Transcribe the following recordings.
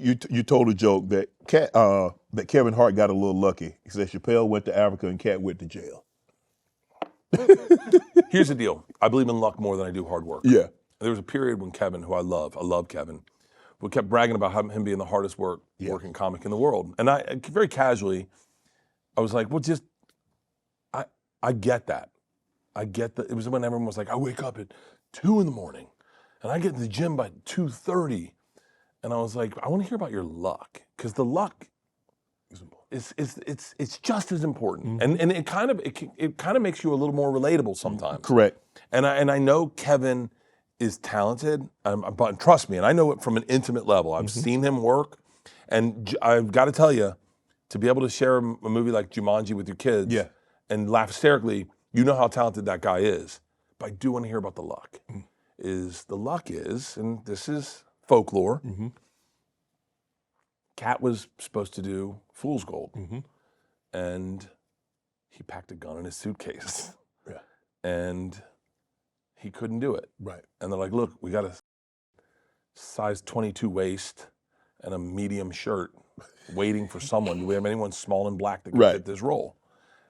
you told a joke that that Kevin Hart got a little lucky. He said Chappelle went to Africa and Katt went to jail. Here's the deal. I believe in luck more than I do hard work. Yeah. There was a period when Kevin, who I love Kevin, we kept bragging about him being the hardest working comic in the world. And I very casually, I was like, well, just, I get that. I get that. It was when everyone was like, I wake up at 2 in the morning and I get to the gym by 2:30. And I was like, I want to hear about your luck. Because the luck it's just as important. Mm-hmm. And it kind of makes you a little more relatable sometimes. Correct. And I know Kevin is talented, but trust me, and I know it from an intimate level. I've seen him work, and I've got to tell you, to be able to share a movie like Jumanji with your kids and laugh hysterically, you know how talented that guy is. But I do want to hear about the luck. The luck is, and this is folklore, Katt was supposed to do Fool's Gold, and he packed a gun in his suitcase, and he couldn't do it. Right. And they're like, look, we got a size 22 waist and a medium shirt waiting for someone. Do we have anyone small and black that can fit this role?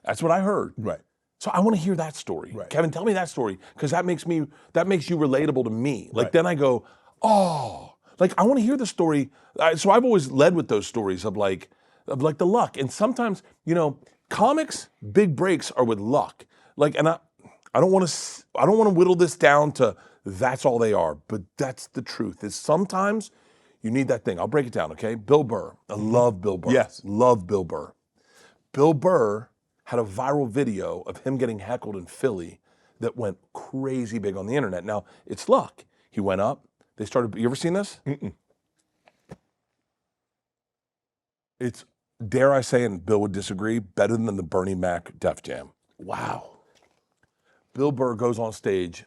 That's what I heard. Right. So I want to hear that story. Right. Kevin, tell me that story, because that makes you relatable to me. Like then I go, oh, like I want to hear the story. So I've always led with those stories of like the luck. And sometimes, comics, big breaks are with luck. Like, and I don't want to whittle this down to that's all they are, but that's the truth. Is sometimes you need that thing. I'll break it down, okay? Bill Burr. I love Bill Burr. Yes. Love Bill Burr. Bill Burr had a viral video of him getting heckled in Philly that went crazy big on the internet. Now, it's luck. He went up. They started, you ever seen this? It's, dare I say, and Bill would disagree, better than the Bernie Mac Def Jam. Wow. Bill Burr goes on stage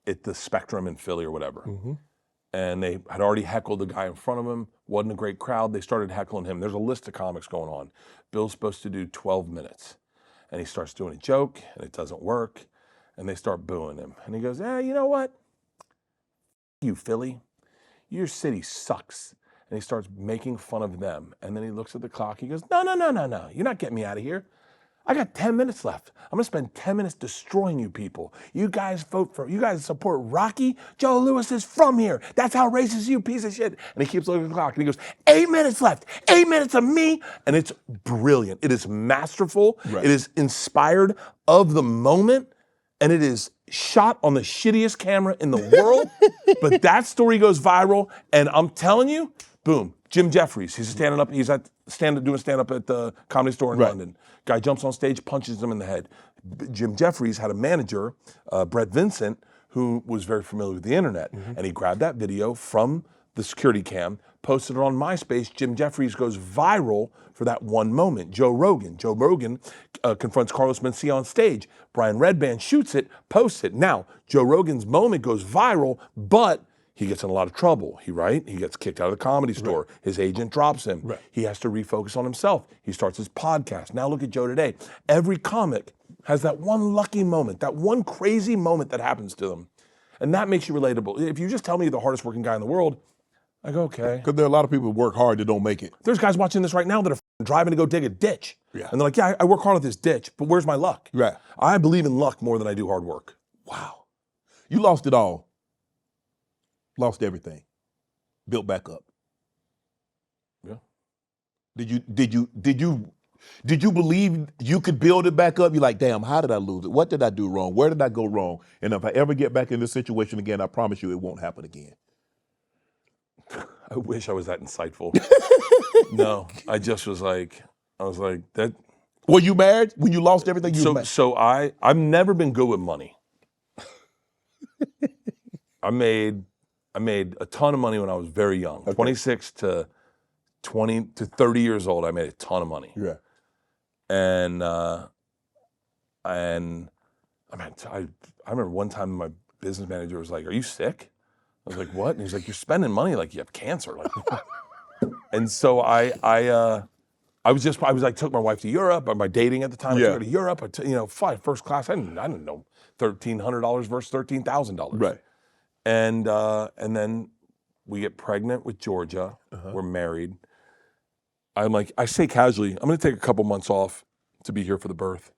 at the Spectrum in Philly or whatever. And they had already heckled the guy in front of him. Wasn't a great crowd. They started heckling him. There's a list of comics going on. Bill's supposed to do 12 minutes. And he starts doing a joke, and it doesn't work. And they start booing him. And he goes, you know what? You, Philly. Your city sucks. And he starts making fun of them. And then he looks at the clock. He goes, no. You're not getting me out of here. I got 10 minutes left. I'm gonna spend 10 minutes destroying you people. You guys you guys support Rocky? Joe Louis is from here. That's how racist you piece of shit. And he keeps looking at the clock and he goes, 8 minutes left. 8 minutes of me. And it's brilliant. It is masterful. Right. It is inspired of the moment. And it is shot on the shittiest camera in the world. But that story goes viral. And I'm telling you, boom, Jim Jeffries, he's doing stand-up at the Comedy Store in London. Guy jumps on stage, punches him in the head. Jim Jeffries had a manager, Brett Vincent, who was very familiar with the internet. And he grabbed that video from the security cam, posted it on MySpace. Jim Jeffries goes viral for that one moment. Joe Rogan confronts Carlos Mencia on stage. Brian Redband shoots it, posts it. Now, Joe Rogan's moment goes viral, but he gets in a lot of trouble. He gets kicked out of the Comedy Store. His agent drops him. He has to refocus on himself. He starts his podcast. Now look at Joe today. Every comic has that one lucky moment, that one crazy moment that happens to them. And that makes you relatable. If you just tell me you're the hardest working guy in the world, I go, okay. Because there are a lot of people who work hard that don't make it. There's guys watching this right now that are driving to go dig a ditch. Yeah. And they're like, I work hard at this ditch, but where's my luck? Right. I believe in luck more than I do hard work. Wow. You lost it all. Lost everything. Built back up. Yeah. Did you believe you could build it back up? You're like, damn, how did I lose it? What did I do wrong? Where did I go wrong? And if I ever get back in this situation again, I promise you it won't happen again. I wish I was that insightful. No, I was like, that. Were you married when you lost everything? So I've never been good with money. I made a ton of money when I was very young. 26 to 30 years old, I made a ton of money. Yeah. And I remember one time my business manager was like, "Are you sick?" I was like, "What?" And he's like, "You're spending money like you have cancer." Like, and so I took my wife to Europe. By dating at the time, I took her to Europe. Fly first class. I didn't know $1,300 versus $13,000. Right. And then We get pregnant with Georgia. We're married. I'm like, I say casually, I'm going to take a couple months off to be here for the birth.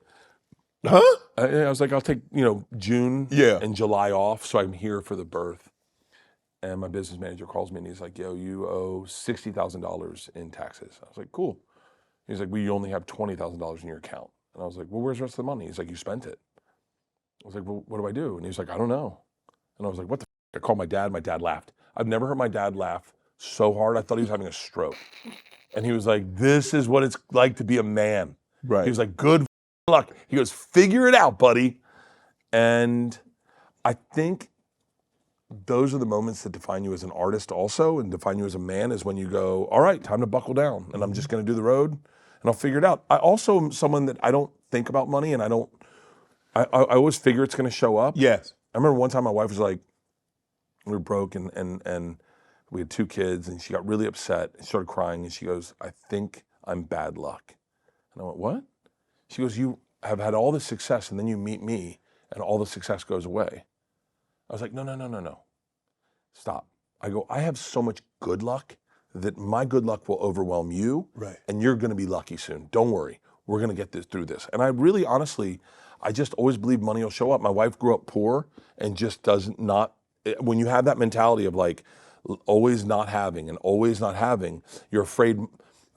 Huh? I was like, I'll take, June Yeah. and July off, so I'm here for the birth. And my business manager calls me and he's like, yo, you owe $60,000 in taxes. I was like, cool. He's like, well, you only have $20,000 in your account. And I was like, well, where's the rest of the money? He's like, you spent it. I was like, well, what do I do? And he's like, I don't know. And I was like, what the f-? I called my dad. My dad laughed. I've never heard my dad laugh so hard. I thought he was having a stroke. And he was like, this is what it's like to be a man. Right. He was like, good luck. He goes, figure it out, buddy. And I think those are the moments that define you as an artist also and define you as a man, is when you go, all right, time to buckle down and I'm just going to do the road and I'll figure it out. I also am someone that I don't think about money, and I always figure it's going to show up. Yes. I remember one time my wife was like, we were broke and we had 2 kids, and she got really upset and started crying, and she goes, I think I'm bad luck. And I went, what? She goes, you have had all this success and then you meet me and all the success goes away. I was like, no. Stop. I go, I have so much good luck that my good luck will overwhelm you. Right. And you're going to be lucky soon. Don't worry. We're going to get through this. And I really, honestly, I just always believe money will show up. My wife grew up poor and just doesn't not, when you have that mentality of like always not having, you're afraid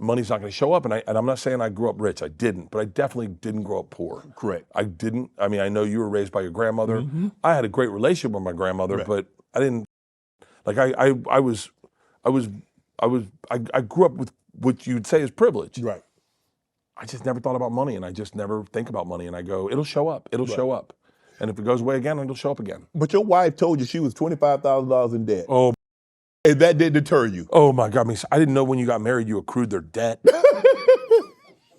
money's not going to show up. And I'm not saying I grew up rich. I didn't, but I definitely didn't grow up poor. Correct. I know you were raised by your grandmother. I had a great relationship with my grandmother, but I didn't, like I grew up with what you'd say is privilege. Right. I just never thought about money, and I just never think about money, and I go, it'll show up. It'll show up. And if it goes away again, it'll show up again. But Your wife told you she was $25,000 in debt. Oh, and that didn't deter you. Oh my God! I didn't know when you got married you accrued their debt.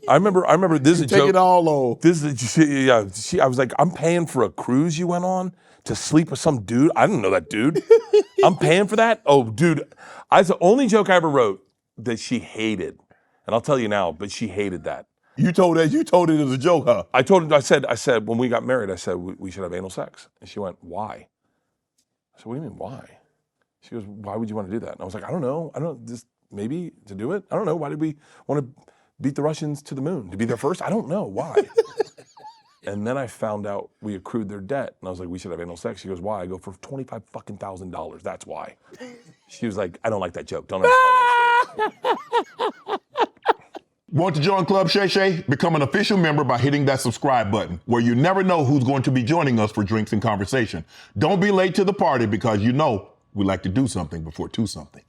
I remember. This is a joke. Take it all on. I was like, I'm paying for a cruise you went on to sleep with some dude. I didn't know that dude. I'm paying for that. Oh, dude, that's the only joke I ever wrote that she hated, and I'll tell you now. But she hated that. You told it as a joke, huh? I told her. I said when we got married, I said we should have anal sex, and she went, why? I said, what do you mean why? She goes, why would you want to do that? And I was like, I don't know. Just maybe to do it. I don't know. Why did we want to beat the Russians to the moon? To be there first? I don't know. Why? And then I found out we accrued their debt. And I was like, we should have anal sex. She goes, why? I go, for $25,000. That's why. She was like, I don't like that joke. Don't ever tell that. Want to join Club Shay Shay? Become an official member by hitting that subscribe button, where you never know who's going to be joining us for drinks and conversation. Don't be late to the party, because we like to do something before 2 something.